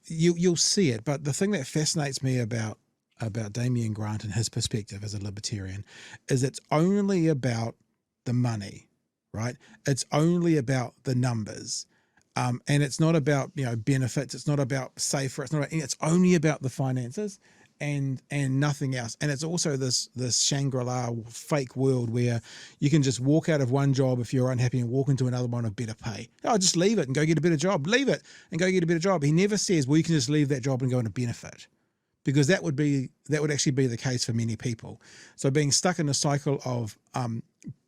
you'll see it. But the thing that fascinates me about Damian Grant and his perspective as a libertarian is it's only about the money, right? It's only about the numbers. And it's not about, benefits. It's not about safer. It's only about the finances and nothing else. And it's also this Shangri-La fake world where you can just walk out of one job if you're unhappy and walk into another one of better pay. Oh, just leave it and go get a better job. Leave it and go get a better job. He never says, well, you can just leave that job and go into benefit, because that would actually be the case for many people. So being stuck in a cycle of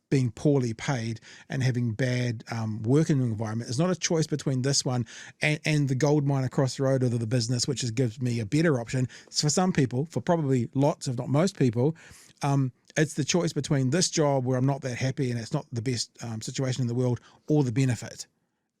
being poorly paid and having bad working environment is not a choice between this one and the gold mine across the road or the business, which gives me a better option. So for some people, for probably lots, if not most people, it's the choice between this job where I'm not that happy and it's not the best situation in the world, or the benefit.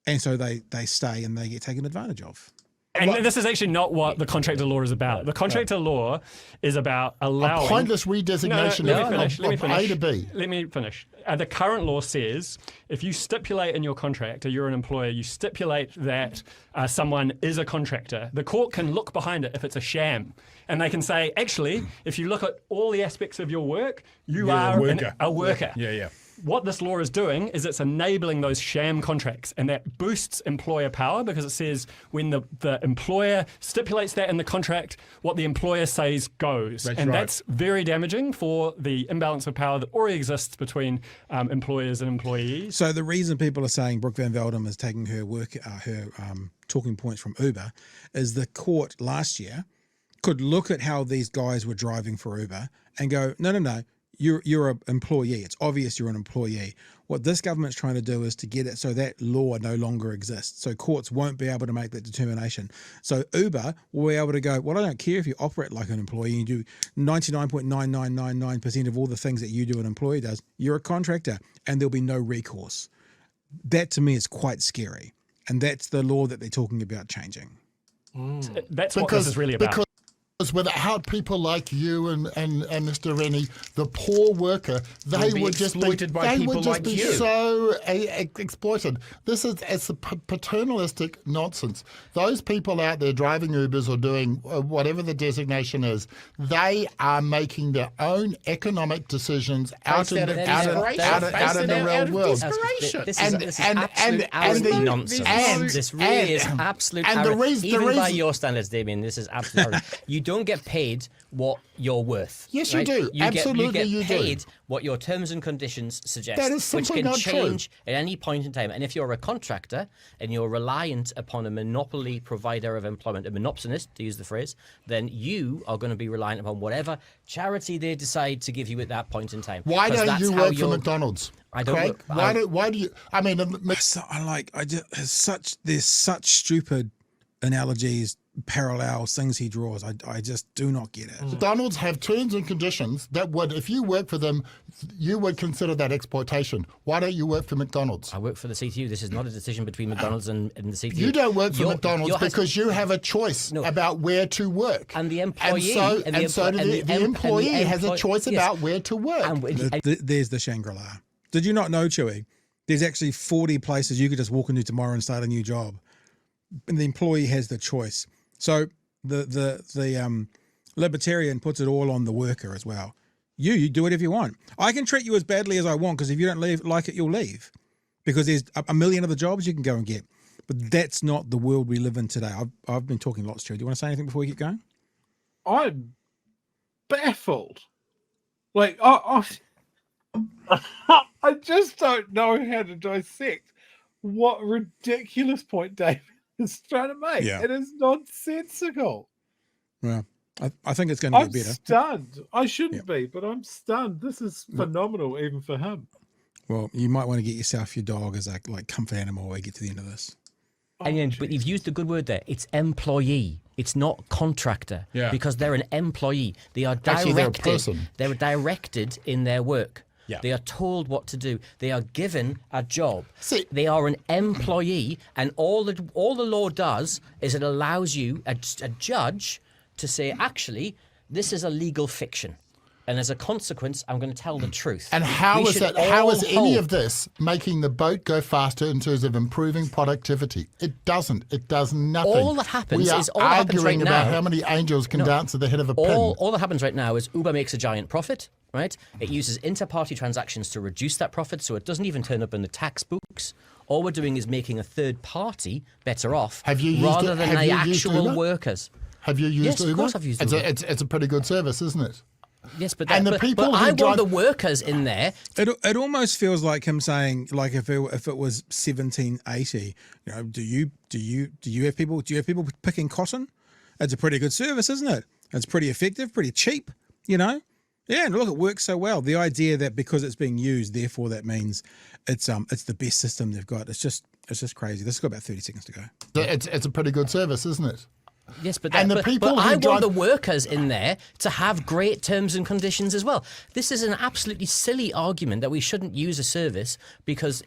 And so they stay and they get taken advantage of. And this is actually not what the contractor law is about. The contractor law is about allowing... A pointless redesignation of A to B. Let me finish. The current law says if you stipulate in your contract, or you're an employer, you stipulate that someone is a contractor, the court can look behind it if it's a sham. And they can say, actually, if you look at all the aspects of your work, you are a worker. Yeah. What this law is doing is it's enabling those sham contracts, and that boosts employer power, because it says when the employer stipulates that in the contract, what the employer says goes. That's very damaging for the imbalance of power that already exists between employers and employees. So the reason people are saying Brooke Van Veldem is taking her talking points from Uber is the court last year could look at how these guys were driving for Uber and go, no. You're an employee. It's obvious you're an employee. What this government's trying to do is to get it so that law no longer exists. So courts won't be able to make that determination. So Uber will be able to go, well, I don't care if you operate like an employee and do 99.9999% of all the things that you do an employee does. You're a contractor, and there'll be no recourse. That to me is quite scary. And that's the law that they're talking about changing. That's what this is really about. Because without people like you and Mr. Renney, the poor worker, they would just be exploited by people like you. So exploited. This is a paternalistic nonsense. Those people out there driving Ubers or doing whatever the designation is, they are making their own economic decisions out in the real world. This is absolute nonsense. This really is absolute arrogance. Even by your standards, Damian, this is absolute arrogance. You don't get paid what you're worth. Yes, right? you do. Absolutely, you get paid do. what your terms and conditions suggest, that is simply which can not change true. at any point in time. And if you're a contractor and you're reliant upon a monopoly provider of employment, a monopsonist, to use the phrase, then you are going to be reliant upon whatever charity they decide to give you at that point in time. Why don't you work for McDonald's? I don't. Craig, why do you? I mean, there's such stupid analogies, parallels, things he draws. I just do not get it. McDonald's have terms and conditions that would, if you work for them, you would consider that exploitation. Why don't you work for McDonald's? I work for the CTU. This is not a decision between McDonald's and the CTU. You don't work for McDonald's because you have a choice about where to work. And the employee... the employee has a choice about where to work. There's the Shangri-La. Did you not know, Chewy? There's actually 40 places you could just walk into tomorrow and start a new job. And the employee has the choice. So the libertarian puts it all on the worker as well. You do whatever you want. I can treat you as badly as I want, because if you don't like it, you'll leave. Because there's a million other jobs you can go and get. But that's not the world we live in today. I've been talking lots, Stu. Do you want to say anything before we get going? I'm baffled. Like, I just don't know how to dissect what ridiculous point David is trying to make. Yeah. It is nonsensical. Well, I think it's going to get better. I'm stunned. I shouldn't be, but I'm stunned. This is phenomenal, even for him. Well, you might want to get yourself your dog as a comfort animal when we get to the end of this. But you've used a good word there. It's employee. It's not contractor. Yeah. Because they're an employee. They are directed. Actually, they're a person. They're directed in their work. Yeah. They are told what to do. They are given a job. See, they are an employee, and all the law does is it allows you, a judge, to say, actually, this is a legal fiction. And as a consequence, I'm going to tell the truth. And how is any of this making the boat go faster in terms of improving productivity? It doesn't. It does nothing. All that happens is all that happens right about now, how many angels can dance at the head of a pin. All that happens right now is Uber makes a giant profit, right? It uses inter-party transactions to reduce that profit, so it doesn't even turn up in the tax books. All we're doing is making a third party better off rather than the actual workers. Have you used Yes, Uber? of course I've used Uber. It's a pretty good service, isn't it? Yes, but And I want the workers in there. It almost feels like him saying, like, if it was 1780, you know, do you have people picking cotton? It's a pretty good service, isn't it? It's pretty effective, pretty cheap, you know. Yeah, and look, it works so well. The idea that because it's being used, therefore that means it's the best system they've got. It's just crazy. This has got about 30 seconds to go. It's a pretty good service, isn't it? Yes, but I want the workers in there to have great terms and conditions as well. This is an absolutely silly argument that we shouldn't use a service because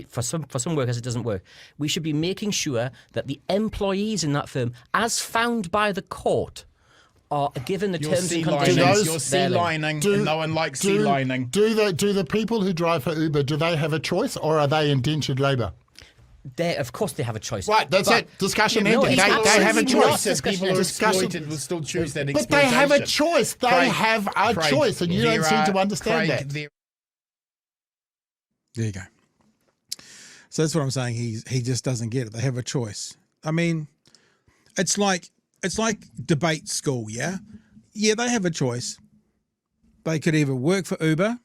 for some workers it doesn't work. We should be making sure that the employees in that firm, as found by the court, are given the terms and conditions. You're sea lining, and no one likes sea lining. Do the people who drive for Uber, do they have a choice, or are they indentured labour? Of course they have a choice. Right, that's it. Discussion ended. They have a choice. People who are exploited will still choose that exploitation. But they have a choice. They have a choice, and you don't seem to understand that. There you go. So that's what I'm saying. He just doesn't get it. They have a choice. I mean, it's like debate school, yeah? Yeah, they have a choice. They could either work for Uber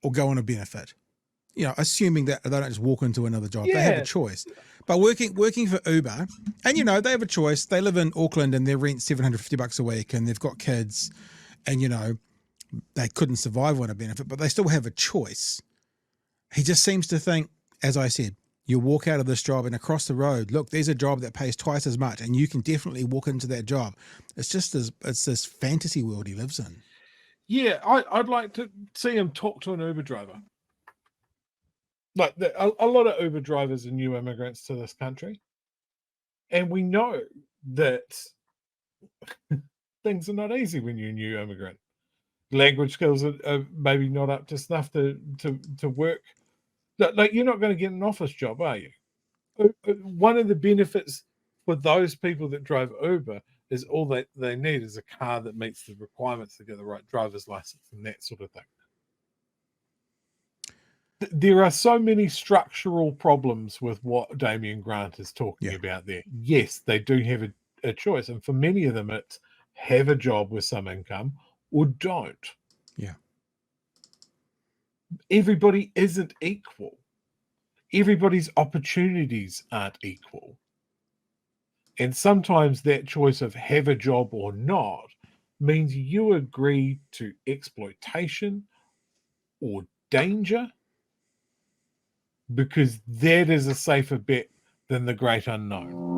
or go on a benefit. You know, assuming that they don't just walk into another job. Yeah. They have a choice. But working for Uber, and, you know, they have a choice. They live in Auckland and their rent's $750 a week and they've got kids and, you know, they couldn't survive on a benefit, but they still have a choice. He just seems to think, as I said, you walk out of this job and across the road, look, there's a job that pays twice as much and you can definitely walk into that job. It's just this fantasy world he lives in. Yeah, I'd like to see him talk to an Uber driver. Like a lot of Uber drivers are new immigrants to this country. And we know that things are not easy when you're a new immigrant. Language skills are maybe not up to snuff to work. Like, you're not going to get an office job, are you? One of the benefits for those people that drive Uber is all that they need is a car that meets the requirements to get the right driver's license and that sort of thing. There are so many structural problems with what Damian Grant is talking about there. Yes, they do have a choice. And for many of them, it's have a job with some income or don't. Yeah. Everybody isn't equal. Everybody's opportunities aren't equal. And sometimes that choice of have a job or not means you agree to exploitation or danger, because that is a safer bet than the great unknown.